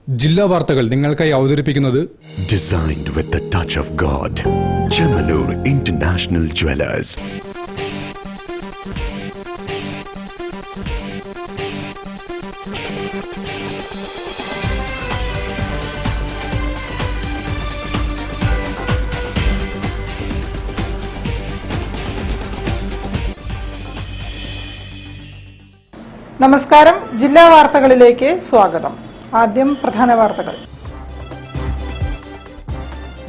ജില്ലാ വാർത്തകൾ നിങ്ങൾക്കായി അവതരിപ്പിക്കുന്നത് Designed with the touch of God. Chemanur International Jewelers. നമസ്കാരം. ജില്ലാ വാർത്തകളിലേക്ക് സ്വാഗതം. ആദ്യം പ്രധാന വാർത്തകൾ.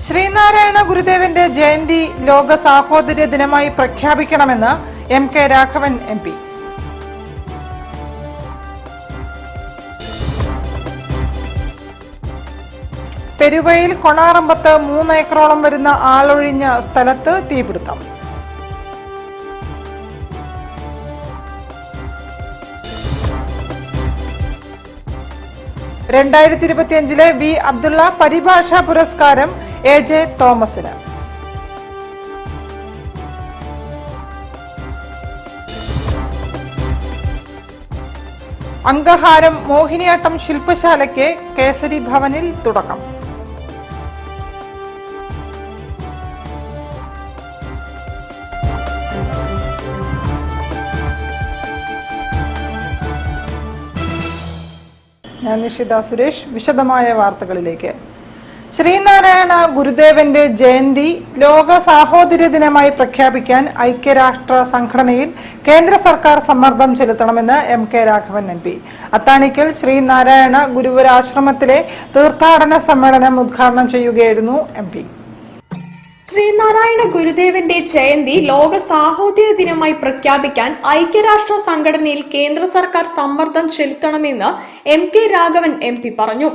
ശ്രീനാരായണ ഗുരുദേവന്റെ ജയന്തി ലോക സാഹോദര്യ ദിനമായി പ്രഖ്യാപിക്കണമെന്ന് MK രാഘവൻ MP. പെരുവയിൽ കൊണാറമ്പത്ത് 3 ഏക്കറോളം വരുന്ന ആളൊഴിഞ്ഞ സ്ഥലത്ത് തീപിടുത്തം. ലെ വി അബ്ദുള്ള പരിഭാഷ പുരസ്കാരം AJ തോമസിന്. അങ്കഹാരം മോഹിനിയാട്ടം ശില്പശാലയ്ക്ക് കേസരി ഭവനിൽ തുടക്കം. ഞാൻ നിഷിത സുരേഷ്. വിശദമായ വാർത്തകളിലേക്ക്. ശ്രീനാരായണ ഗുരുദേവന്റെ ജയന്തി ലോക സാഹോദര്യ ദിനമായി പ്രഖ്യാപിക്കാൻ ഐക്യരാഷ്ട്ര സംഘടനയിൽ കേന്ദ്ര സർക്കാർ സമ്മർദ്ദം ചെലുത്തണമെന്ന് MK രാഘവൻ MP. അത്താണിക്കൽ ശ്രീനാരായണ ഗുരുവരാശ്രമത്തിലെ തീർത്ഥാടന സമ്മേളനം ഉദ്ഘാടനം ചെയ്യുകയായിരുന്നു MP. ശ്രീനാരായണ ഗുരുദേവന്റെ ജയന്തി ലോക സാഹോദര്യ ദിനമായി പ്രഖ്യാപിക്കാൻ ഐക്യരാഷ്ട്ര സംഘടനയിൽ കേന്ദ്ര സർക്കാർ സമ്മർദ്ദം ചെലുത്തണമെന്ന് MK രാഘവൻ MP പറഞ്ഞു.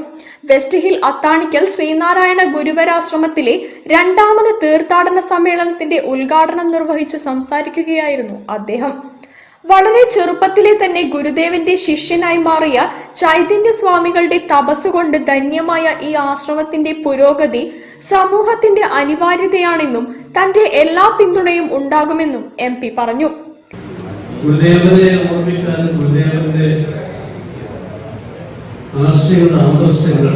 വെസ്റ്റ് ഹിൽ അത്താണിക്കൽ ശ്രീനാരായണ ഗുരുവരാശ്രമത്തിലെ 2ാമത് തീർത്ഥാടന സമ്മേളനത്തിന്റെ ഉദ്ഘാടനം നിർവഹിച്ച് സംസാരിക്കുകയായിരുന്നു അദ്ദേഹം. വളരെ ചെറുപ്പത്തിലെ തന്നെ ഗുരുദേവന്റെ ശിഷ്യനായി മാറിയ ചൈതന്യ സ്വാമികളുടെ തപസ് കൊണ്ട് ധന്യമായ ഈ ആശ്രമത്തിന്റെ പുരോഗതി സമൂഹത്തിന്റെ അനിവാര്യതയാണെന്നും തന്റെ എല്ലാ പിന്തുണയും ഉണ്ടാകുമെന്നും MP പറഞ്ഞു. ഗുരുദേവനെ ഓർമ്മിക്കാനും ഗുരുദേവന്റെ ആശയങ്ങൾ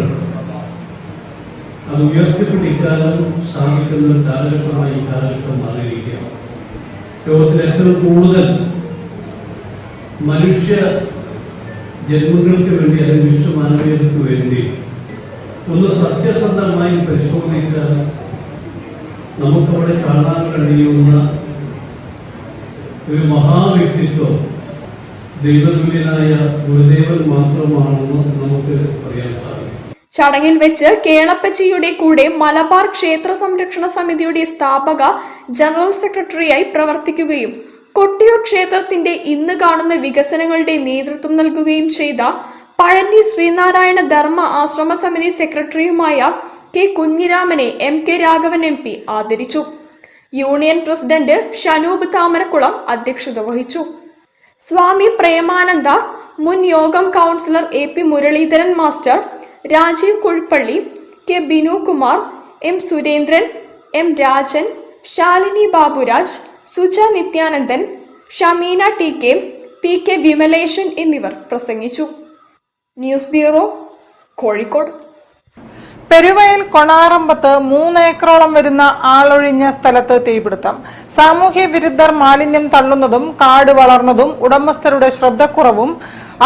അത് ഉയർത്തിപ്പിടിക്കാനും സാധിക്കുന്ന കാലഘട്ടമായി ഈ കാലഘട്ടം മാറിയിരിക്കുകയാണ്. ലോകത്തിൽ ഏറ്റവും കൂടുതൽ മനുഷ്യ ജന്മങ്ങൾക്ക് വേണ്ടി അല്ലെങ്കിൽ വിശ്വമാനവീയതയ്ക്ക് വേണ്ടി ഒന്ന് സത്യസന്ധമായി പരിശോധിച്ചാൽ നമുക്കവിടെ കാണാൻ കഴിയുന്ന ഒരു മഹാവ്യക്തിത്വം ദൈവതുല്യനായ ഗുരുദേവൻ മാത്രമാണെന്ന് നമുക്ക് പറയാൻ സാധിക്കും. ചടങ്ങിൽ വെച്ച് കേളപ്പച്ചിയുടെ കൂടെ മലബാർ ക്ഷേത്ര സംരക്ഷണ സമിതിയുടെ സ്ഥാപക ജനറൽ സെക്രട്ടറിയായി പ്രവർത്തിക്കുകയും കൊട്ടിയൂർ ക്ഷേത്രത്തിന്റെ ഇന്ന് കാണുന്ന വികസനങ്ങളുടെ നേതൃത്വം നൽകുകയും ചെയ്ത പഴനി ശ്രീനാരായണ ധർമ്മ ആശ്രമ സമിതി സെക്രട്ടറിയുമായ K. കുഞ്ഞിരാമനെ MK രാഘവൻ MP ആദരിച്ചു. യൂണിയൻ പ്രസിഡന്റ് ഷനൂബ് താമരക്കുളം അധ്യക്ഷത വഹിച്ചു. സ്വാമി പ്രേമാനന്ദ, മുൻ യോഗം councillor AP Muraleedharan master, Rajeev Kuzhippally, K. Binukumar, M. Surendran, M. Rajan, Shalini Baburaj, Suja Nithyanandan, Shameena TK, PK Vimaleshan എന്നിവർ പ്രസംഗിച്ചു. News bureau, Kozhikode. പെരുവയിൽ കൊണാറമ്പത്ത് 3 ഏക്കറോളം വരുന്ന ആളൊഴിഞ്ഞ സ്ഥലത്ത് തീപിടുത്തം. സാമൂഹ്യ വിരുദ്ധർ മാലിന്യം തള്ളുന്നതും കാട് വളർന്നതും ഉടമസ്ഥരുടെ ശ്രദ്ധക്കുറവും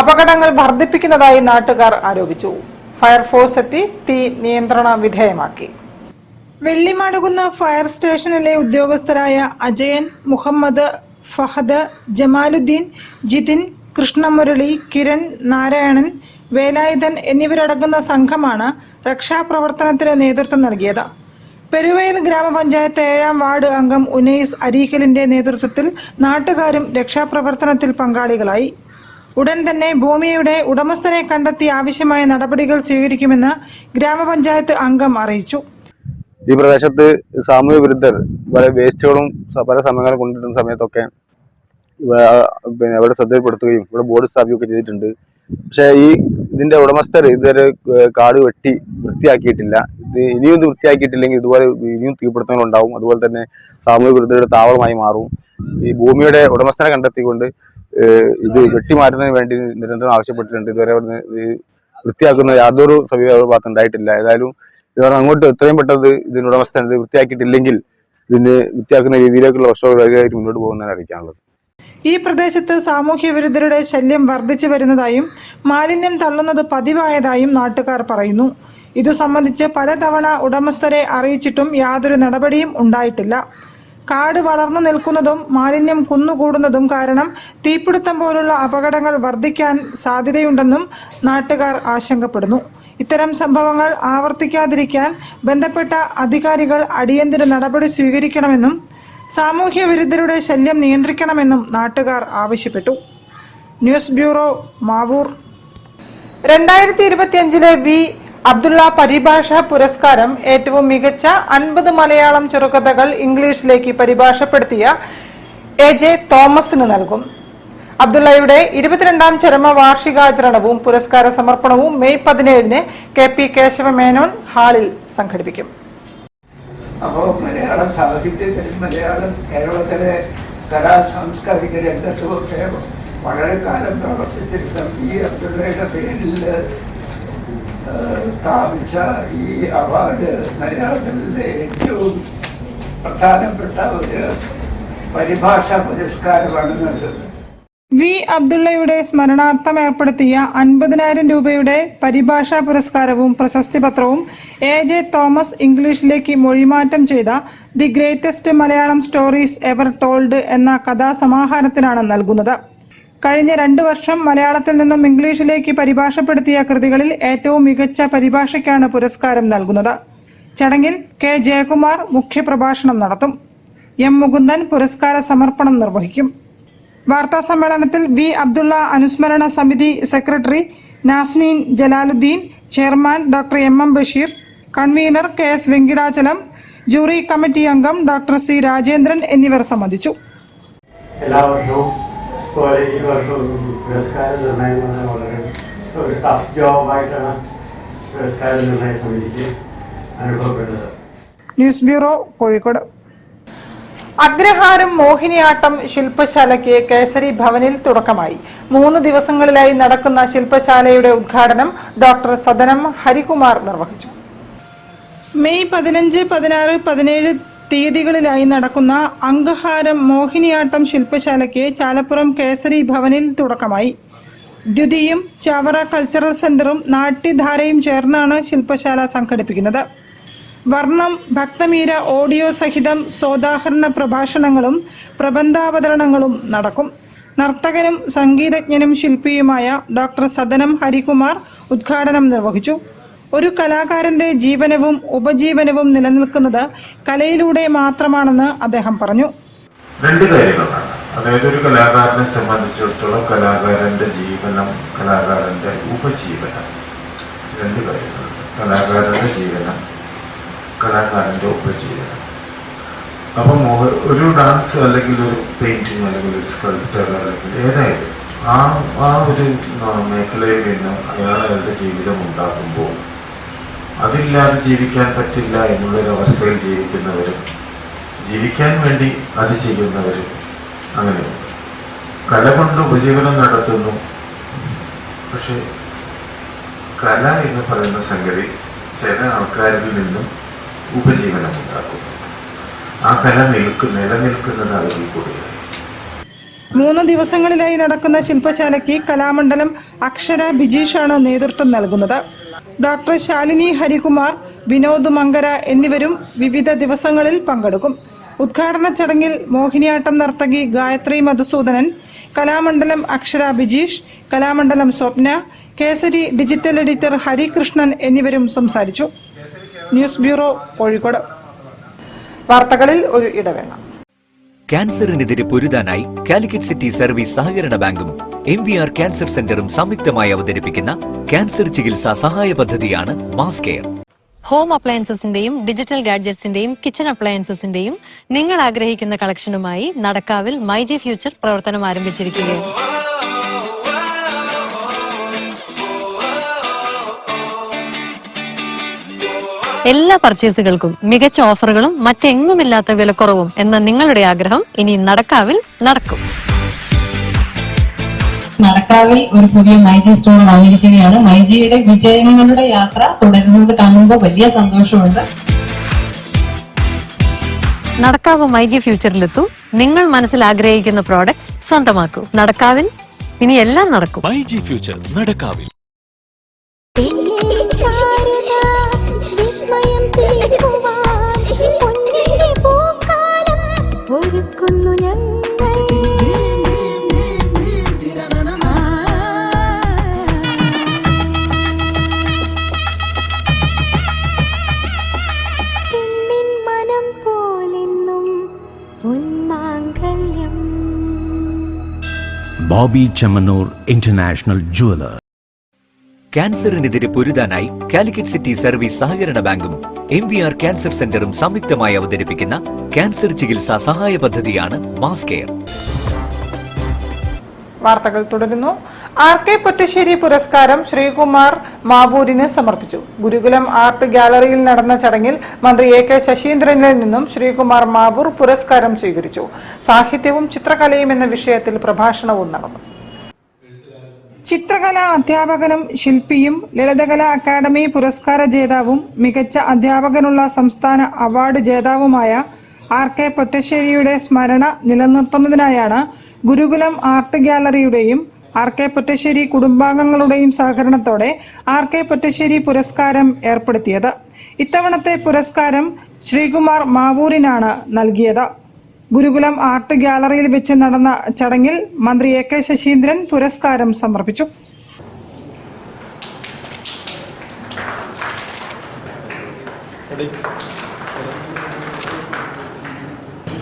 അപകടങ്ങൾ വർദ്ധിപ്പിക്കുന്നതായി നാട്ടുകാർ ആരോപിച്ചു. ഫയർഫോഴ്സ് എത്തി തീ നിയന്ത്രണ വിധേയമാക്കി. വെള്ളിമാടുകുന്ന് ഫയർ സ്റ്റേഷനിലെ ഉദ്യോഗസ്ഥരായ അജയൻ, മുഹമ്മദ്, ഫഹദ്, ജമാലുദ്ദീൻ, ജിതിൻ, കൃഷ്ണമുരളി, കിരൺ, നാരായണൻ, വേലായുധൻ എന്നിവരടങ്ങുന്ന സംഘമാണ് രക്ഷാപ്രവർത്തനത്തിന് നേതൃത്വം നൽകിയത്. പെരുവയിൽ ഗ്രാമപഞ്ചായത്ത് 7ാം വാർഡ് അംഗം ഉനൈസ് അരീക്കലിന്റെ നേതൃത്വത്തിൽ നാട്ടുകാരും രക്ഷാപ്രവർത്തനത്തിൽ പങ്കാളികളായി. ഉടൻ തന്നെ ഭൂമിയുടെ ഉടമസ്ഥനെ കണ്ടെത്തി ആവശ്യമായ നടപടികൾ സ്വീകരിക്കുമെന്ന് ഗ്രാമപഞ്ചായത്ത് അംഗം അറിയിച്ചു. ഈ പ്രദേശത്ത് സാമൂഹ്യ വിരുദ്ധർ പല വേസ്റ്റുകളും പല സമയങ്ങളിൽ കൊണ്ടിരുന്ന സമയത്തൊക്കെ അവിടെ ശ്രദ്ധയിൽപ്പെടുത്തുകയും ഇവിടെ ബോർഡ് സ്ഥാപിക്കുകയൊക്കെ ചെയ്തിട്ടുണ്ട്. പക്ഷേ ഇതിന്റെ ഉടമസ്ഥർ ഇതുവരെ കാട് വെട്ടി വൃത്തിയാക്കിയിട്ടില്ല. ഇത് ഇനിയും ഇത് വൃത്തിയാക്കിയിട്ടില്ലെങ്കിൽ ഇതുപോലെ ഇനിയും തീപിടുത്തങ്ങൾ ഉണ്ടാവും. അതുപോലെ തന്നെ സാമൂഹ്യ വിരുദ്ധരുടെ താവളമായി മാറും. ഈ ഭൂമിയുടെ ഉടമസ്ഥനെ കണ്ടെത്തിക്കൊണ്ട് ഇത് വെട്ടിമാറ്റുന്നതിന് വേണ്ടി നിരന്തരം ആവശ്യപ്പെട്ടിട്ടുണ്ട്. ഇതുവരെ വൃത്തിയാക്കുന്ന യാതൊരു സമീപ ഭാഗത്ത് ഉണ്ടായിട്ടില്ല. ഏതായാലും ഇവർ അങ്ങോട്ട് എത്രയും പെട്ടെന്ന് ഇതിന് ഉടമസ്ഥൻ ഇത് വൃത്തിയാക്കിയിട്ടില്ലെങ്കിൽ ഇതിന് വൃത്തിയാക്കുന്ന രീതിയിലേക്കുള്ള വർഷങ്ങളായിട്ട് മുന്നോട്ട് പോകുന്നതാണ് അറിയിക്കാനുള്ളത്. ഈ പ്രദേശത്ത് സാമൂഹ്യ വിരുദ്ധരുടെ ശല്യം വർദ്ധിച്ചു വരുന്നതായും മാലിന്യം തള്ളുന്നത് പതിവായതായും നാട്ടുകാർ പറയുന്നു. ഇതു സംബന്ധിച്ച് പലതവണ ഉടമസ്ഥരെ അറിയിച്ചിട്ടും യാതൊരു നടപടിയും ഉണ്ടായിട്ടില്ല. കാട് വളർന്നു നിൽക്കുന്നതും മാലിന്യം കുന്നുകൂടുന്നതും കാരണം തീപിടുത്തം പോലുള്ള അപകടങ്ങൾ വർദ്ധിക്കാൻ സാധ്യതയുണ്ടെന്നും നാട്ടുകാർ ആശങ്കപ്പെടുന്നു. ഇത്തരം സംഭവങ്ങൾ ആവർത്തിക്കാതിരിക്കാൻ ബന്ധപ്പെട്ട അധികാരികൾ അടിയന്തര നടപടി സ്വീകരിക്കണമെന്നും സാമൂഹ്യ വിരുദ്ധരുടെ ശല്യം നിയന്ത്രിക്കണമെന്നും നാട്ടുകാർ ആവശ്യപ്പെട്ടു. News bureau, Mavoor. 2025 V Abdulla പരിഭാഷ പുരസ്കാരം ഏറ്റവും മികച്ച 50 മലയാളം ചെറുകഥകൾ ഇംഗ്ലീഷിലേക്ക് പരിഭാഷപ്പെടുത്തിയ AJ തോമസിന് നൽകും. അബ്ദുള്ളയുടെ 22ാം ചരമവാർഷികാചരണവും പുരസ്കാര സമർപ്പണവും മെയ് 17 KP കേശവമേനോൻ ഹാളിൽ സംഘടിപ്പിക്കും. അപ്പോൾ മലയാള സാഹിത്യത്തിൽ മലയാളം കേരളത്തിലെ കലാ സാംസ്കാരിക രംഗത്തുമൊക്കെ വളരെ കാലം പ്രവർത്തിച്ചിരുന്ന ഈ അബ്ദുള്ളയുടെ പേരിൽ സ്ഥാപിച്ച ഈ അവാർഡ് മലയാളത്തിലെ ഏറ്റവും പ്രധാനപ്പെട്ട ഒരു പരിഭാഷാ പുരസ്കാരമാണ് നൽകുന്നത്. വി അബ്ദുള്ളയുടെ സ്മരണാർത്ഥം ഏർപ്പെടുത്തിയ 50,000 രൂപയുടെ പരിഭാഷാ പുരസ്കാരവും പ്രശസ്തി പത്രവും AJ തോമസ് ഇംഗ്ലീഷിലേക്ക് മൊഴിമാറ്റം ചെയ്ത the greatest Malayalam stories ever told എന്ന കഥാസമാഹാരത്തിനാണ് നൽകുന്നത്. കഴിഞ്ഞ 2 വർഷം മലയാളത്തിൽ നിന്നും ഇംഗ്ലീഷിലേക്ക് പരിഭാഷപ്പെടുത്തിയ കൃതികളിൽ ഏറ്റവും മികച്ച പരിഭാഷയ്ക്കാണ് പുരസ്കാരം നൽകുന്നത്. ചടങ്ങിൽ K ജയകുമാർ മുഖ്യപ്രഭാഷണം നടത്തും. M മുകുന്ദൻ പുരസ്കാര സമർപ്പണം നിർവഹിക്കും. വാർത്താ സമ്മേളനത്തിൽ വി അബ്ദുള്ള അനുസ്മരണ സമിതി secretary Nasneen Jalaluddeen, chairman doctor MM Basheer, convener KS Venkitachalam, jury committee അംഗം ഡോക്ടർ C രാജേന്ദ്രൻ എന്നിവർ സംബന്ധിച്ചു. എല്ലാ വർഷവും പോലെ ഈ വർഷം പുരസ്കാര നിർണയം വളരെ ഒരു ടഫ് ജോബായിട്ടാണ് പുരസ്കാര നിർണയ സമിതിക്ക് അനുഭവപ്പെടുന്നത്. News bureau, Kozhikode. അഗ്രഹാരം മോഹിനിയാട്ടം ശില്പശാലയ്ക്ക് കേസരി ഭവനിൽ തുടക്കമായി. 3 ദിവസങ്ങളിലായി നടക്കുന്ന ശില്പശാലയുടെ ഉദ്ഘാടനം ഡോക്ടർ സദനം ഹരികുമാർ നിർവഹിച്ചു. മെയ് 15, 16, 17 തീയതികളിലായി നടക്കുന്ന അങ്കഹാരം മോഹിനിയാട്ടം ശില്പശാലയ്ക്ക് ചാലപ്പുറം കേസരി ഭവനിൽ തുടക്കമായി. ദ്വിതിയും ചാവറ കൾച്ചറൽ സെന്ററും നാട്യധാരയും ചേർന്നാണ് ശില്പശാല സംഘടിപ്പിക്കുന്നത്. വർണ്ണം, ഭക്തമീര ഓഡിയോ സഹിതം സോദാഹരണ പ്രഭാഷണങ്ങളും പ്രബന്ധാവതരണങ്ങളും നടക്കും. നർത്തകനും സംഗീതജ്ഞനും ശില്പിയുമായ ഡോക്ടർ സദനം ഹരികുമാർ ഉദ്ഘാടനം നിർവഹിച്ചു. ഒരു കലാകാരന്റെ ജീവനവും ഉപജീവനവും നിലനിൽക്കുന്നത് കലയിലൂടെ മാത്രമാണെന്ന് അദ്ദേഹം പറഞ്ഞു. 2 കാര്യങ്ങളാണ്. അതായത് ഒരു കലാകാരനെ സംബന്ധിച്ചിടത്തോളം കലാകാരന്റെ ജീവനം, കലാകാരന്റെ ഉപജീവനം, 2 കാര്യങ്ങൾ. കലാകാരന്റെ ജീവനം, കലാകാരന്റെ ഉപജീവനം. അപ്പം ഒരു ഡാൻസ് അല്ലെങ്കിൽ ഒരു പെയിന്റിങ് അല്ലെങ്കിൽ ഒരു സ്കൾപ്റ്റർ അല്ലെങ്കിൽ ഏതായാലും ആ ഒരു മേഖലയിൽ നിന്ന് അയാളുടെ ജീവിതം ഉണ്ടാക്കുമ്പോൾ അതില്ലാതെ ജീവിക്കാൻ പറ്റില്ല എന്നുള്ളൊരവസ്ഥയിൽ ജീവിക്കുന്നവരും ജീവിക്കാൻ വേണ്ടി അത് ചെയ്യുന്നവരും അങ്ങനെയുണ്ട്. കല കൊണ്ട് ഉപജീവനം നടത്തുന്നു. പക്ഷെ കല എന്ന് പറയുന്ന സംഗതി ചില ആൾക്കാരിൽ നിന്നും ഉപജീവനം ഉണ്ടാക്കുന്നു. ആ കല നിലനിൽക്കുന്നത് അതിൽ കൂടിയാണ്. 3 ദിവസങ്ങളിലായി നടക്കുന്ന ശില്പശാലയ്ക്ക് കലാമണ്ഡലം അക്ഷര ബിജീഷാണ് നേതൃത്വം നൽകുന്നത്. ഡോക്ടർ ശാലിനി ഹരികുമാർ, വിനോദ് മങ്കര എന്നിവരും വിവിധ ദിവസങ്ങളിൽ പങ്കെടുക്കും. ഉദ്ഘാടന ചടങ്ങിൽ മോഹിനിയാട്ടം നർത്തകി ഗായത്രി മധുസൂദനൻ, കലാമണ്ഡലം അക്ഷര ബിജീഷ്, കലാമണ്ഡലം സ്വപ്ന, കേസരി ഡിജിറ്റൽ എഡിറ്റർ ഹരികൃഷ്ണൻ എന്നിവരും സംസാരിച്ചു. News bureau, Kozhikode. വാർത്തകളിൽ ഒരു ഇടവേള. ക്യാൻസറിനെതിരെ പൊരുതാനായി കാലിക്കറ്റ് സിറ്റി സർവീസ് സഹകരണ ബാങ്കും MVR ക്യാൻസർ സെന്ററും സംയുക്തമായി അവതരിപ്പിക്കുന്ന ക്യാൻസർ ചികിത്സാ സഹായ പദ്ധതിയാണ് മാസ് കെയർ. ഹോം അപ്ലയൻസസിന്റെയും ഡിജിറ്റൽ ഗാഡ്ജറ്റ്സിന്റെയും കിച്ചൺ അപ്ലയൻസസിന്റെയും നിങ്ങൾ ആഗ്രഹിക്കുന്ന കളക്ഷനുമായി നടക്കാവിൽ മൈജി ഫ്യൂച്ചർ പ്രവർത്തനം ആരംഭിച്ചിരിക്കുകയാണ്. എല്ലാ പർച്ചേസുകൾക്കും മികച്ച ഓഫറുകളും മറ്റെങ്ങുമില്ലാത്ത വിലക്കുറവും എന്ന നിങ്ങളുടെ ആഗ്രഹം ഇനി നടക്കാവിൽ നടക്കും. നടക്കാവിൽ ഒരു പുതിയ മൈജി സ്റ്റോർ വന്നിരിക്കുകയാണ്. മൈജിയുടെ വിജയങ്ങളുടെ യാത്ര തുടരുന്നത് കാണുമ്പോൾ വലിയ സന്തോഷമുണ്ട്. നടക്കാവ് മൈജി ഫ്യൂച്ചറിലെത്തൂ. നിങ്ങൾ മനസ്സിൽ ആഗ്രഹിക്കുന്ന പ്രോഡക്ട്സ് സ്വന്തമാക്കൂ. നടക്കാവിൽ ഇനി എല്ലാം നടക്കും. മൈജി ഫ്യൂച്ചർ നടക്കാവിൽ. Bobby Chemmanur international jeweller. ക്യാൻസറിനെതിരെ പൊരുതാനായി കാലിക്കറ്റ് സിറ്റി സർവീസ് സഹകരണ ബാങ്കും MVR ക്യാൻസർ സെന്ററും സംയുക്തമായി അവതരിപ്പിക്കുന്ന ക്യാൻസർ ചികിത്സാ സഹായ പദ്ധതിയാണ് മാസ് കെയർ. വാർത്തകൾ തുടരുന്നു. RK പൊറ്റശ്ശേരി പുരസ്കാരം ശ്രീകുമാർ മാവൂരിന് സമർപ്പിച്ചു. ഗുരുകുലം ആർട്ട് ഗാലറിയിൽ നടന്ന ചടങ്ങിൽ മന്ത്രി AK ശശീന്ദ്രനിൽ നിന്നും ശ്രീകുമാർ മാവൂർ പുരസ്കാരം സ്വീകരിച്ചു. സാഹിത്യവും ചിത്രകലയും എന്ന വിഷയത്തിൽ പ്രഭാഷണവും നടന്നു. ചിത്രകലാ അധ്യാപകനും ശില്പിയും ലളിതകലാ അക്കാദമി പുരസ്കാര ജേതാവും മികച്ച അധ്യാപകനുള്ള സംസ്ഥാന അവാർഡ് ജേതാവുമായ RK പൊറ്റശ്ശേരിയുടെ സ്മരണ നിലനിർത്തുന്നതിനായാണ് ഗുരുകുലം ആർട്ട് ഗാലറിയുടെയും RK പൊറ്റശ്ശേരി കുടുംബാംഗങ്ങളുടെയും സഹകരണത്തോടെ RK പൊറ്റശ്ശേരി പുരസ്കാരം ഏർപ്പെടുത്തിയത്. ഇത്തവണത്തെ പുരസ്കാരം ശ്രീകുമാർ മാവൂരിനാണ് നൽകിയത്. ഗുരുകുലം ആർട്ട് ഗാലറിയിൽ വെച്ച് നടന്ന ചടങ്ങിൽ മന്ത്രി AK ശശീന്ദ്രൻ പുരസ്കാരം സമർപ്പിച്ചു.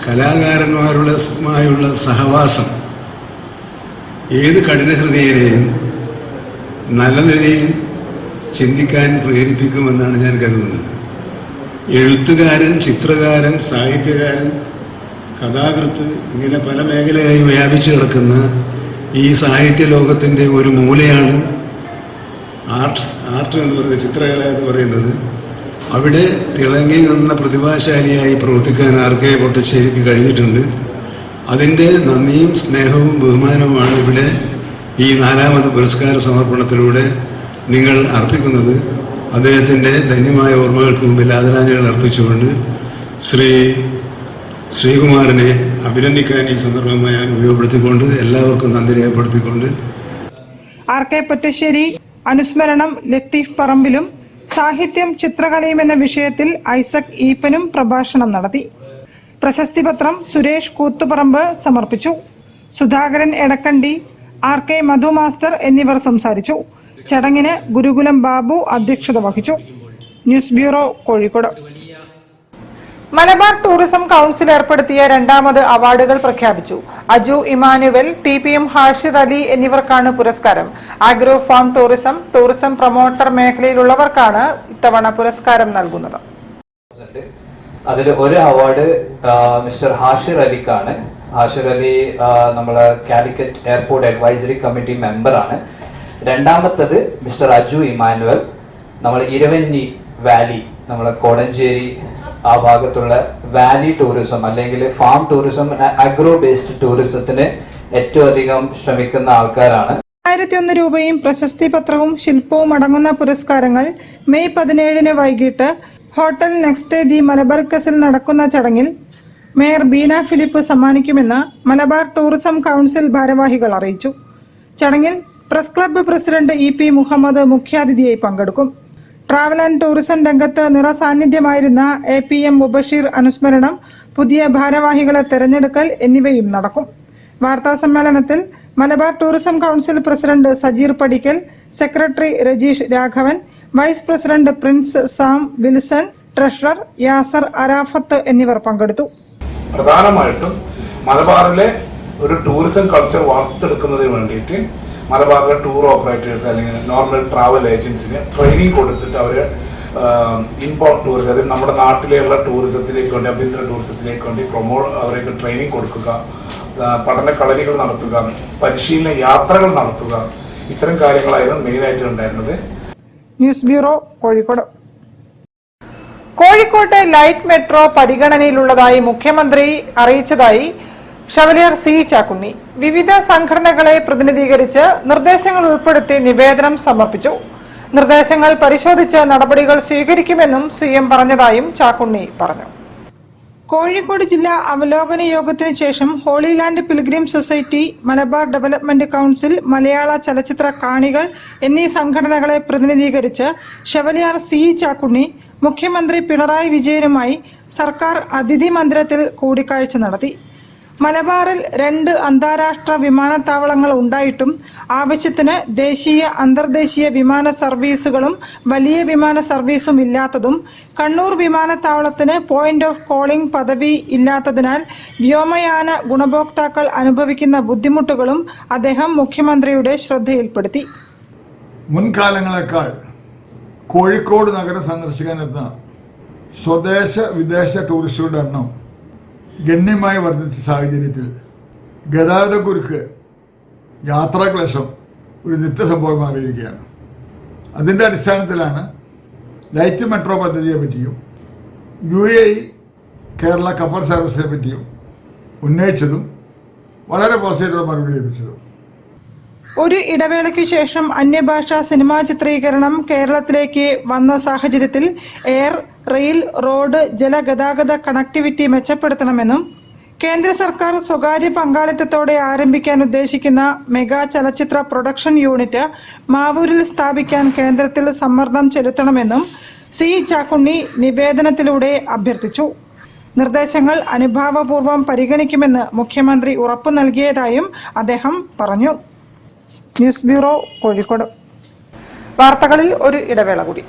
കലാകാരന്മാരുമായുള്ള സഹവാസം ഏത് കഠിനഹൃദയനെയും നല്ല നിലയിൽ ചിന്തിക്കാൻ പ്രേരിപ്പിക്കുമെന്നാണ് ഞാൻ കരുതുന്നത്. എഴുത്തുകാരൻ, ചിത്രകാരൻ, സാഹിത്യകാരൻ, കഥാകൃത്ത്, ഇങ്ങനെ പല മേഖലയായി വ്യാപിച്ചു കിടക്കുന്ന ഈ സാഹിത്യ ലോകത്തിൻ്റെ ഒരു മൂലയാണ് ആർട്ട് എന്ന് പറയുന്നത്, ചിത്രകല എന്ന് പറയുന്നത്. അവിടെ തിളങ്ങി നിന്ന പ്രതിഭാശാലിയായി പ്രവർത്തിക്കാൻ RK പൊറ്റശ്ശേരിക്ക് കഴിഞ്ഞിട്ടുണ്ട്. അതിൻ്റെ നന്ദിയും സ്നേഹവും ബഹുമാനവുമാണ് ഇവിടെ ഈ 4ാമത് പുരസ്കാര സമർപ്പണത്തിലൂടെ നിങ്ങൾ അർപ്പിക്കുന്നത്. അദ്ദേഹത്തിൻ്റെ ധന്യമായ ഓർമ്മകൾക്ക് മുമ്പിൽ ആദരാഞ്ജലികൾ അർപ്പിച്ചുകൊണ്ട് ശ്രീകുമാറിനെ അഭിനന്ദിക്കാൻ ഈ സന്ദർഭമായി ഞാൻ ഉപയോഗപ്പെടുത്തിക്കൊണ്ട് എല്ലാവർക്കും നന്ദി രേഖപ്പെടുത്തിക്കൊണ്ട് RK പൊറ്റശ്ശേരി അനുസ്മരണം ലത്തീഫ് പറമ്പിലും സാഹിത്യം ചിത്രകലയും എന്ന വിഷയത്തിൽ ഐസക് ഈപ്പനും പ്രഭാഷണം നടത്തി. പ്രശസ്തി പത്രം സുരേഷ് കൂത്തുപറമ്പ് സമർപ്പിച്ചു. സുധാകരൻ എടക്കണ്ടി, RK മധു മാസ്റ്റർ എന്നിവർ സംസാരിച്ചു. ചടങ്ങിന് ഗുരുകുലം ബാബു അധ്യക്ഷത വഹിച്ചു. News bureau, Kozhikode. Malabar tourism council ഏർപ്പെടുത്തിയ 2ാമത് അവാർഡുകൾ പ്രഖ്യാപിച്ചു. അജു ഇമാനുവൽ, TPM ഹാഷിർ അലി എന്നിവർക്കാണ് പുരസ്കാരം. Agro farm tourism, tourism promoter മേഖലയിലുള്ളവർക്കാണ് ഇത്തവണ പുരസ്കാരം നൽകുന്നത്. അതിൽ ഒരു അവാർഡ് മിസ്റ്റർ ഹാഷിർ അലിക്കാണ്. ഹാഷിർ അലി നമ്മളെ കാലിക്കറ്റ് എയർപോർട്ട് അഡ്വൈസറി കമ്മിറ്റി മെമ്പറാണ്. 2ാമത്തത് മിസ്റ്റർ അജു ഇമാനുവൽ, നമ്മൾ ഇരവന്നി വാലി, നമ്മളെ കോടഞ്ചേരി ആ ഭാഗത്തുള്ള വാലി ടൂറിസം അല്ലെങ്കിൽ ഫാം ടൂറിസം, അഗ്രോ ബേസ്ഡ് ടൂറിസത്തിന് ഏറ്റവും അധികം ശ്രമിക്കുന്ന ആൾക്കാരാണ്. 1001 രൂപയും പ്രശസ്തി പത്രവും ശില്പവും അടങ്ങുന്ന പുരസ്കാരങ്ങൾ മെയ് 17 വൈകിട്ട് ഹോട്ടൽ നെക്സ്റ്റ് ദി മലബാർക്കസിൽ നടക്കുന്ന ചടങ്ങിൽ മേയർ ബീന ഫിലിപ്പ് സമ്മാനിക്കുമെന്ന് മലബാർ ടൂറിസം കൗൺസിൽ ഭാരവാഹികൾ അറിയിച്ചു. ചടങ്ങിൽ press club president EP Muhammad മുഖ്യാതിഥിയായി പങ്കെടുക്കും. ട്രാവൽ ആൻഡ് ടൂറിസം രംഗത്ത് നിറസാന്നിധ്യമായിരുന്ന APM മുബഷീർ അനുസ്മരണം, പുതിയ ഭാരവാഹികളെ തെരഞ്ഞെടുക്കൽ എന്നിവയും നടക്കും. വാർത്താ സമ്മേളനത്തിൽ Malabar tourism council president Sajeer Padikkal, secretary Rajeesh Raghavan, vice president Prince Sam Wilson, treasurer Yasar Arafath എന്നിവർ പങ്കെടുത്തു. പ്രധാനമായിട്ടും മലബാറിലെ ഒരു ടൂറിസം കൾച്ചർ വാർത്തെടുക്കുന്നതിന് വേണ്ടിയിട്ട് മലബാറിലെ ടൂർ ഓപ്പറേറ്റേഴ്സ് അല്ലെങ്കിൽ നോർമൽ ട്രാവൽ ഏജൻസിന് ട്രെയിനിങ് കൊടുത്തിട്ട് അവർ ഇൻബൗണ്ട് ടൂറിസം, അതായത് നമ്മുടെ നാട്ടിലെയുള്ള ടൂറിസത്തിലേക്ക് വേണ്ടി, ആഭ്യന്തര ടൂറിസത്തിലേക്ക് വേണ്ടി അവർക്ക് ട്രെയിനിങ് കൊടുക്കുക, പഠന കളരികൾ നടത്തുക, പരിശീലന യാത്രകൾ നടത്തുക, ഇത്തരം കാര്യങ്ങളായിരുന്നു മെയിനായിട്ട് ഉണ്ടായിരുന്നത്. News bureau, Kozhikode. കോഴിക്കോട്ടെ ലൈറ്റ് മെട്രോ പരിഗണനയിലുള്ളതായി മുഖ്യമന്ത്രി അറിയിച്ചതായി ഷവലിയർ സി ചാക്കുണ്ണി വിവിധ സംഘടനകളെ പ്രതിനിധീകരിച്ച് നിർദ്ദേശങ്ങൾ ഉൾപ്പെടുത്തി നിവേദനം സമർപ്പിച്ചു. നിർദ്ദേശങ്ങൾ പരിശോധിച്ച് നടപടികൾ സ്വീകരിക്കുമെന്നും CM പറഞ്ഞതായും ചാക്കുണ്ണി പറഞ്ഞു. കോഴിക്കോട് ജില്ലാ അവലോകന യോഗത്തിനു ശേഷം Holy Land pilgrim society, Malabar development council, മലയാള ചലച്ചിത്ര കാണികൾ എന്നീ സംഘടനകളെ പ്രതിനിധീകരിച്ച് ഷവലിയാർ സി ചാക്കുണ്ണി മുഖ്യമന്ത്രി പിണറായി വിജയനുമായി സർക്കാർ അതിഥി മന്ദിരത്തിൽ കൂടിക്കാഴ്ച നടത്തി. മലബാറിൽ 2 അന്താരാഷ്ട്ര വിമാനത്താവളങ്ങൾ ഉണ്ടായിട്ടും ആവശ്യത്തിന് ദേശീയ അന്തർദേശീയ വിമാന സർവീസുകളും വലിയ വിമാന സർവീസും ഇല്ലാത്തതും, കണ്ണൂർ വിമാനത്താവളത്തിന് പോയിന്റ് ഓഫ് കോളിംഗ് പദവി ഇല്ലാത്തതിനാൽ വ്യോമയാന ഗുണഭോക്താക്കൾ അനുഭവിക്കുന്ന ബുദ്ധിമുട്ടുകളും അദ്ദേഹം മുഖ്യമന്ത്രിയുടെ ശ്രദ്ധയിൽപ്പെടുത്തി. മുൻകാലങ്ങളെക്കാൾ കോഴിക്കോട് നഗരം സന്ദർശിക്കാനെത്തുന്ന സ്വദേശ വിദേശ ടൂറിസ്റ്റുകളുടെ എണ്ണം ഗണ്യമായി വർദ്ധിച്ച സാഹചര്യത്തിൽ ഗതാഗതക്കുരുക്ക്, യാത്രാക്ലേശം ഒരു നിത്യസംഭവം മാറിയിരിക്കുകയാണ്. അതിൻ്റെ അടിസ്ഥാനത്തിലാണ് ലൈറ്റ് മെട്രോ പദ്ധതിയെ പറ്റിയും UAE കേരള കപ്പൽ സർവീസിനെ പറ്റിയും ഉന്നയിച്ചതും വളരെ പോസിറ്റീവ് മറുപടി ലഭിച്ചതും. ഒരു ഇടവേളയ്ക്ക് ശേഷം അന്യഭാഷാ സിനിമാ ചിത്രീകരണം കേരളത്തിലേക്ക് വന്ന സാഹചര്യത്തിൽ എയർ, റെയിൽ, റോഡ്, ജലഗതാഗത കണക്ടിവിറ്റി മെച്ചപ്പെടുത്തണമെന്നും കേന്ദ്ര സർക്കാർ സ്വകാര്യ പങ്കാളിത്തത്തോടെ ആരംഭിക്കാൻ ഉദ്ദേശിക്കുന്ന മെഗാ ചലച്ചിത്ര പ്രൊഡക്ഷൻ യൂണിറ്റ് മാവൂരിൽ സ്ഥാപിക്കാൻ കേന്ദ്രത്തിൽ സമ്മർദ്ദം ചെലുത്തണമെന്നും സി ചാക്കുണ്ണി നിവേദനത്തിലൂടെ അഭ്യർത്ഥിച്ചു. നിർദ്ദേശങ്ങൾ അനുഭാവപൂർവ്വം പരിഗണിക്കുമെന്ന് മുഖ്യമന്ത്രി ഉറപ്പു നൽകിയതായും അദ്ദേഹം പറഞ്ഞു. News bureau, Kozhikode. വാർത്തകളിൽ ഒരു ഇടവേള കൂടി.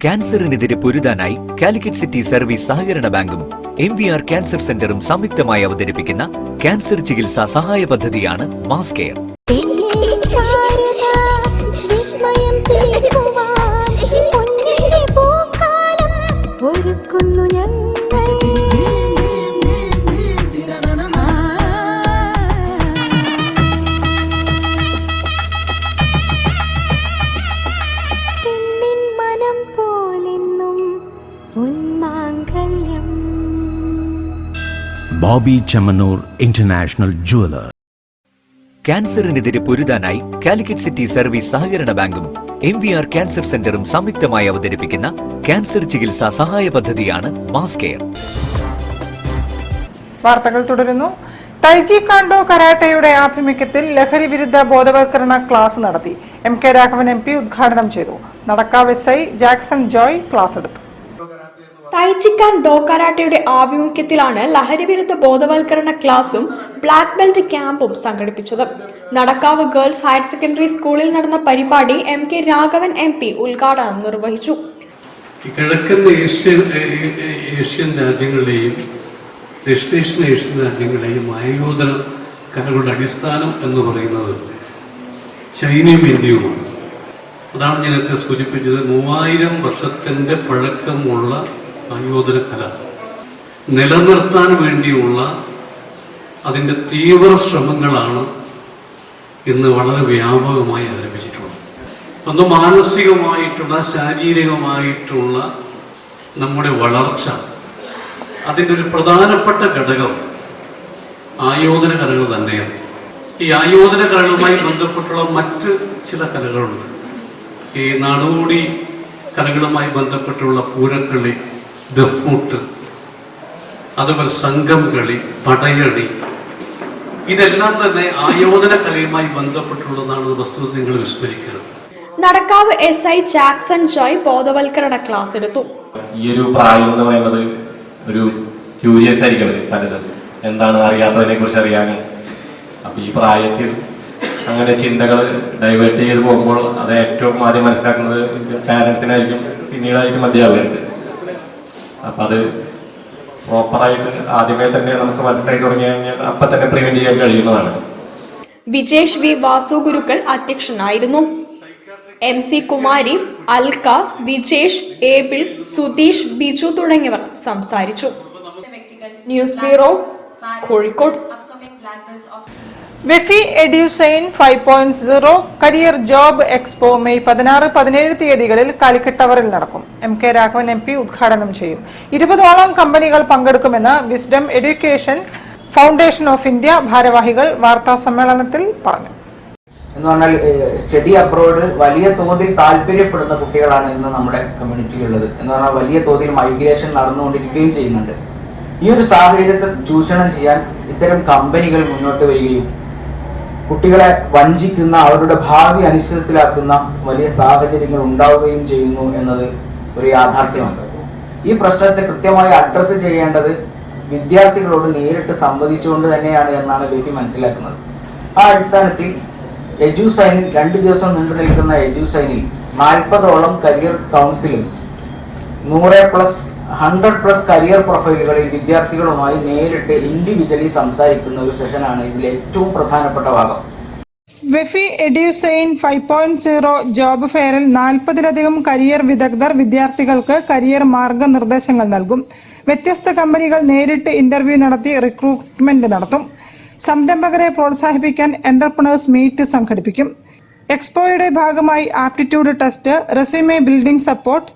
ക്യാൻസറിനെതിരെ പൊരുതാനായി കാലിക്കറ്റ് സിറ്റി സർവീസ് സഹകരണ ബാങ്കും MVR ക്യാൻസർ സെന്ററും സംയുക്തമായി അവതരിപ്പിക്കുന്ന ക്യാൻസർ ചികിത്സാ സഹായ പദ്ധതിയാണ് mass care. Bobby Chemmanur international jeweller. ക്യാൻസറിനെതിരെ പൊരുതാനായി കാലിക്കറ്റ് സിറ്റി സർവീസ് സഹകരണ ബാങ്കും MVR ക്യാൻസർ സെന്ററും സംയുക്തമായി അവതരിപ്പിക്കുന്ന ക്യാൻസർ ചികിത്സാ സഹായ പദ്ധതിയാണ് മാസ് കെയർ. വാർത്തകൾ തുടരുന്നു. തൈജി കാണ്ടോ കരാട്ടയുടെ ആഭിമുഖ്യത്തിൽ ലഹരി വിരുദ്ധ ബോധവൽക്കരണ ക്ലാസ് നടത്തി. MK രാഘവൻ MP ഉദ്ഘാടനം ചെയ്തു. Nadakkavu SI Jackson Joy class എടുത്തു. തൈജിക്കാൻ ഡോ കരാട്ടയുടെ ആഭിമുഖ്യത്തിലാണ് ലഹരിവിരുദ്ധ ബോധവൽക്കരണ ക്ലാസും ബ്ലാക്ക് ബെൽറ്റ് ക്യാമ്പും സംഘടിപ്പിച്ചത്. നടക്കാവ് ഗേൾസ് ഹയർ സെക്കൻഡറി സ്കൂളിൽ നടന്ന പരിപാടി MK രാഘവൻ MP ഉദ്ഘാടനം നിർവഹിച്ചു. കിഴക്കൻ ഏഷ്യൻ രാജ്യങ്ങളിലെയും ദക്ഷിണേഷ്യൻ ഏഷ്യൻ രാജ്യങ്ങളിലെയും ആയോധന കലകളുടെ അടിസ്ഥാനം എന്ന് പറയുന്നത് ചൈനയും ഇന്ത്യയുമാണ്. അതാണ് ഞാൻ നേരത്തെ സൂചിപ്പിച്ചത്. 3000 വർഷത്തിൻ്റെ പഴക്കമുള്ള ആയോധന കല നിലനിർത്താൻ വേണ്ടിയുള്ള അതിൻ്റെ തീവ്ര ശ്രമങ്ങളാണ് ഇന്ന് വളരെ വ്യാപകമായി ആരംഭിച്ചിട്ടുള്ളത്. ഒന്ന് മാനസികമായിട്ടുള്ള, ശാരീരികമായിട്ടുള്ള നമ്മുടെ വളർച്ച, അതിൻ്റെ ഒരു പ്രധാനപ്പെട്ട ഘടകം ആയോധന കലകൾ തന്നെയാണ്. ഈ ആയോധന കലകളുമായി ബന്ധപ്പെട്ടുള്ള മറ്റ് ചില കലകളുണ്ട്. ഈ നാടോടി കലകളുമായി ബന്ധപ്പെട്ടുള്ള പൂരക്കളി, ദഫ്മുട്ട്, അതുപോലെ സംഘം കളി, പടയണി, ഇതെല്ലാം തന്നെ ആയോധന കലയുമായി ബന്ധപ്പെട്ടുള്ളതാണ്. വസ്തുത നിങ്ങൾ വിസ്മരിക്കരുത്. നടക്കാവ് SI ജാക്സൺ ജോയ് ബോധവൽക്കരണ ക്ലാസ് എടുത്തു. ഈ ഒരു പ്രായം എന്ന് പറയുന്നത് ഒരു ക്യൂരിയസ് ആയിരിക്കും പലതും, എന്താണ് അറിയാത്തതിനെ കുറിച്ച് അറിയാനും. അപ്പൊ ഈ പ്രായത്തിൽ അങ്ങനെ ചിന്തകൾ ഡൈവേർട്ട് ചെയ്ത് പോകുമ്പോൾ അത് ഏറ്റവും ആദ്യം മനസ്സിലാക്കുന്നത് പാരൻസിനായിരിക്കും, പിന്നീടായിരിക്കും അധ്യാപകർക്ക്. അപ്പം അത് പ്രോപ്പറായിട്ട് ആദ്യമേ തന്നെ നമുക്ക് മനസ്സിലാക്കി തുടങ്ങി കഴിഞ്ഞാൽ അപ്പം തന്നെ പ്രിവെന്റ് ചെയ്യാൻ കഴിയുന്നതാണ്. വിജേഷ് V വാസു ഗുരുക്കൾ അധ്യക്ഷനായിരുന്നു. MC കുമാരി, അൽക്ക, വിജേഷ്, ഏബിൾ, സുധീഷ്, ബിജു തുടങ്ങിയവർ സംസാരിച്ചു. News bureau, Kozhikode. Wefi Edusign 5.0 career job expo May 16-17 തീയതികളിൽ കാലിക്കറ്റ് ടവറിൽ നടക്കും. MK രാഘവൻ MP ഉദ്ഘാടനം ചെയ്യും. 20ഓളം കമ്പനികൾ പങ്കെടുക്കുമെന്ന് wisdom education foundation of India ഭാരവാഹികൾ വാർത്താ സമ്മേളനത്തിൽ പറഞ്ഞു. എന്ന് പറഞ്ഞാൽ സ്റ്റഡി അബ്രോഡ് വലിയ തോതിൽ താല്പര്യപ്പെടുന്ന കുട്ടികളാണ് ഇന്ന് നമ്മുടെ കമ്മ്യൂണിറ്റിയിലുള്ളത്. എന്ന് പറഞ്ഞാൽ വലിയ തോതിൽ മൈഗ്രേഷൻ നടന്നുകൊണ്ടിരിക്കുകയും ചെയ്യുന്നുണ്ട്. ഈ ഒരു സാഹചര്യത്തെ ചൂഷണം ചെയ്യാൻ ഇത്തരം കമ്പനികൾ മുന്നോട്ട് വരികയും കുട്ടികളെ വഞ്ചിക്കുന്ന, അവരുടെ ഭാവി അനിശ്ചിതത്തിലാക്കുന്ന വലിയ സാഹചര്യങ്ങൾ ഉണ്ടാവുകയും ചെയ്യുന്നു എന്നത് ഒരു യാഥാർത്ഥ്യമാണ്. ഈ പ്രശ്നത്തെ കൃത്യമായി അഡ്രസ്സ് ചെയ്യേണ്ടത് വിദ്യാർത്ഥികളോട് നേരിട്ട് സംവദിച്ചുകൊണ്ട് തന്നെയാണ് എന്നാണ് ബേബി മനസ്സിലാക്കുന്നത്. ആ അടിസ്ഥാനത്തിൽ എജുസൈനിൽ 2 ദിവസം നീണ്ടു നിൽക്കുന്ന എജുസൈനിൽ 40ഓളം കരിയർ കൗൺസിലേഴ്സ് 100+ കരിയർ പ്രൊഫൈലുകളിൽ വിദ്യാർത്ഥികളുമായി നേരിട്ട് ഇൻഡിവിജ്വലി സംസാരിക്കുന്ന ഒരു സെഷനാണ് ഇതിൽ ഏറ്റവും പ്രധാനപ്പെട്ട ഭാഗം. വെഫി എഡ്യൂസൈൻ 5.0 ജോബ് ഫെയറിൽ 40ലധികം കരിയർ വിദഗ്ധർ വിദ്യാർത്ഥികൾക്ക് കരിയർ മാർഗനിർദ്ദേശങ്ങൾ നൽകും. വ്യത്യസ്ത കമ്പനികൾ നേരിട്ട് ഇന്റർവ്യൂ നടത്തി റിക്രൂട്ട്മെന്റ് നടത്തും. സംരംഭകരെ പ്രോത്സാഹിപ്പിക്കാൻ എന്റർപ്രണേഴ്സ് മീറ്റ് സംഘടിപ്പിക്കും. എക്സ്പോയുടെ ഭാഗമായി aptitude test, resume building support,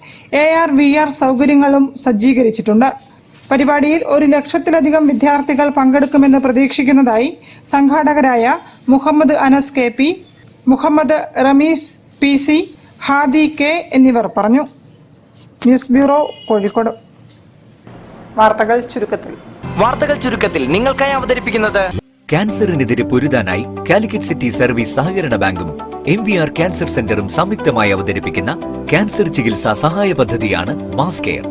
AR VR സൗകര്യങ്ങളും സജ്ജീകരിച്ചിട്ടുണ്ട്. പരിപാടിയിൽ 1 ലക്ഷത്തിലധികം വിദ്യാർത്ഥികൾ പങ്കെടുക്കുമെന്ന് പ്രതീക്ഷിക്കുന്നതായി സംഘാടകരായ Muhammad Anas KP, Muhammad Ramees PC, Hadi K എന്നിവർ പറഞ്ഞു. News bureau, Kozhikode. വാർത്തകൾ ചുരുക്കത്തിൽ നിങ്ങൾക്കായി അവതരിപ്പിക്കുന്നത് ക്യാൻസറിനെതിരെ പൊരുതാനായി കാലിക്കറ്റ് സിറ്റി സർവീസ് സഹകരണ ബാങ്കും MVR ക്യാൻസർ സെന്ററും സംയുക്തമായി അവതരിപ്പിക്കുന്ന ക്യാൻസർ ചികിത്സാ സഹായ പദ്ധതിയാണ് മാസ് കെയർ.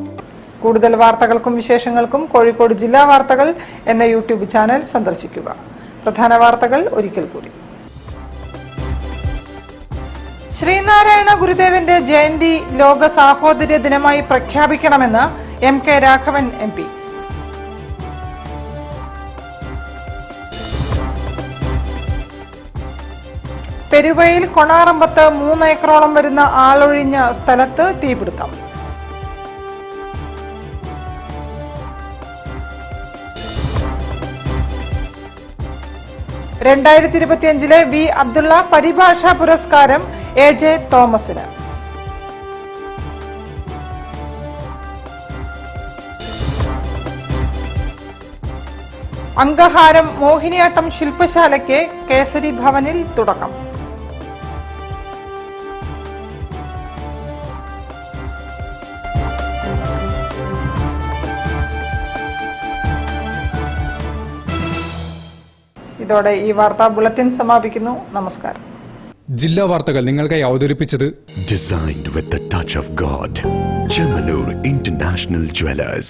കൂടുതൽ വാർത്തകൾക്കും വിശേഷങ്ങൾക്കും കോഴിക്കോട് ജില്ലാ വാർത്തകൾ എന്ന യൂട്യൂബ് ചാനൽ സന്ദർശിക്കുക. പ്രധാന വാർത്തകൾ ഒരിക്കൽ കൂടി. ശ്രീനാരായണ ഗുരുദേവന്റെ ജയന്തി ലോക സാഹോദര്യ ദിനമായി പ്രഖ്യാപിക്കണമെന്ന് MK രാഘവൻ MP. പെരുവയിൽ കൊണാറമ്പത്ത് 3 ഏക്കറോളം വരുന്ന ആളൊഴിഞ്ഞ സ്ഥലത്ത് തീപിടുത്തം. ലെ V. അബ്ദുള്ള പരിഭാഷാ പുരസ്കാരം AJ തോമസിന്. അങ്കഹാരം മോഹിനിയാട്ടം ശില്പശാലയ്ക്ക് കേസരി ഭവനിൽ തുടക്കം. ഇതോടെ ഈ വാർത്താ ബുള്ളറ്റിൻ സമാപിക്കുന്നു. നമസ്കാരം. ജില്ലാ വാർത്തകൾ നിങ്ങൾക്കായി അവതരിപ്പിച്ചത് Designed with the touch of God. Chemanur International Jewelers.